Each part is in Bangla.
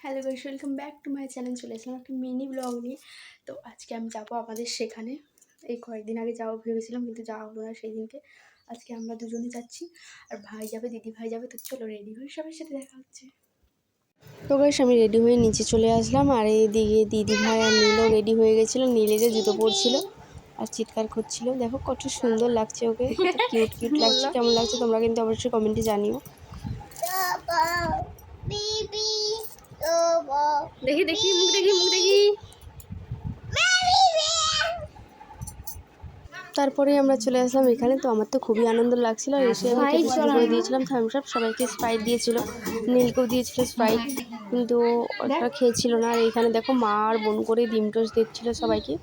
Hello guys, welcome back to my channel. চলে আসলাম একটা মিনি ব্লগ নিয়ে। তো আজকে আমি যাবো আমাদের সেখানে। এই কয়েকদিন আগে যাবো ভেবেছিলাম, কিন্তু যাওয়া হলো না সেই দিনকে। আজকে আমরা দুজনে যাচ্ছি, আর ভাই যাবে, দিদি ভাই যাবে। তো চলো রেডি হয়ে সবার সাথে দেখা হচ্ছে। তো গাইস আমি রেডি হয়ে নিচে চলে আসলাম, আর এইদিকে দিদি ভাই আর নীলও রেডি হয়ে গেছিলো। নীলের জুতো পরছিল আর চিৎকার করছিল। দেখো কত সুন্দর লাগছে ওকে, কিউট কিউট লাগছে। কেমন লাগছে তোমরা কিন্তু অবশ্যই কমেন্টে জানিও। দেখি দেখি মুখ দেখি মুখ দেখি। তারপরে আমরা চলে আসলাম এখানে। তো আমার তো খুবই আনন্দ লাগছিল। এসে আমি একটা শুরু করে দিয়েছিলাম থামস আপ, সবাইকে স্প্রাইট দিয়েছিল, নীলকেও দিয়েছিল স্প্রাইট, কিন্তু ওটা খেয়েছিল না। আর এখানে দেখো মা আর বোন করে ডিম টোস্ট দিচ্ছিল সবাইকে।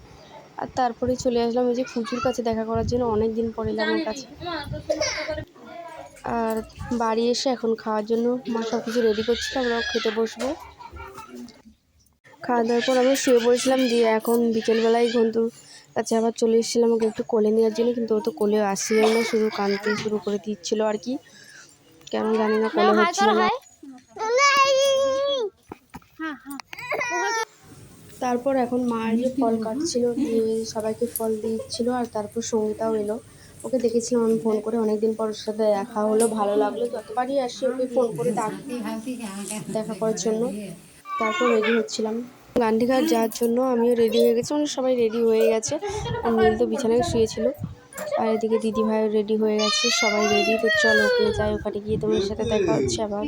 আর তারপরে চলে আসলাম ওই যে ফুচুর কাছে দেখা করার জন্য, অনেক দিন পরে এলাম ওর কাছে। আর বাড়ি এসে এখন খাওয়ার জন্য মা সব কিছু রেডি করছিল, আমরাও খেতে বসবো। খাওয়া দাওয়ার পর আমি শুয়ে পড়েছিলাম। দিয়ে এখন বিকেলবেলায় ঘন্টুর কাছে আবার চলে এসেছিলাম ওকে একটু কোলে নেওয়ার জন্য, কিন্তু ও তো কোলে আসছিলই না, শুধু কাঁদতে শুরু করে দিচ্ছিল আর কি, কেন জানি না কোলে হচ্ছিল না। তারপর এখন মা যে ফল কাটছিল, দিয়ে সবাইকে ফল দিচ্ছিল। আর তারপর সঙ্গীতাও এলো, ওকে দেখেছিলাম আমি ফোন করে, অনেকদিন পর ওর সাথে দেখা হলো, ভালো লাগলো। যতবারই আসি ওকে ফোন করে দেখা করার জন্য। তারপর রেডি হচ্ছিলাম গান্ধীঘাট যাওয়ার জন্য। আমিও রেডি হয়ে গেছি, মানে সবাই রেডি হয়ে গেছে। আর নীল তো বিছানায় শুয়েছিল, আর এদিকে দিদি ভাইও রেডি হয়ে গেছে, সবাই রেডি। তো চলো ওখানে যাই, ওখানে গিয়ে তোমার সাথে দেখা হচ্ছে আবার।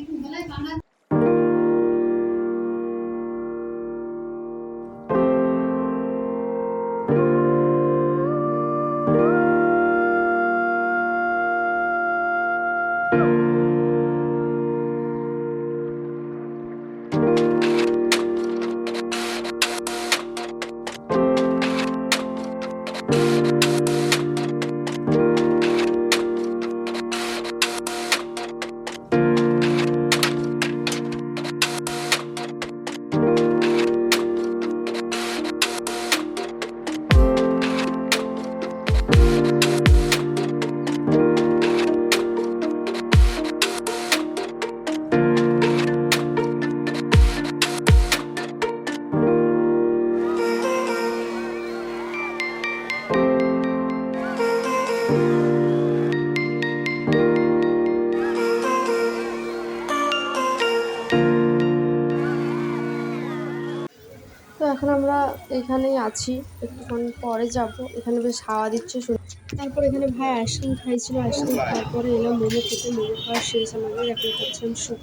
তো এখন আমরা এখানেই আছি, একটুক্ষণ পরে যাব। এখানে বেশ হাওয়া দিচ্ছে। তারপর এখানে ভাই আইসক্রিম খাইছিল, আইসক্রিম খাওয়ার পরে এলাম মোমো খেতে। মোমো খাওয়ার শেষ আমাদের, এখন খাচ্ছিলাম স্যুপ।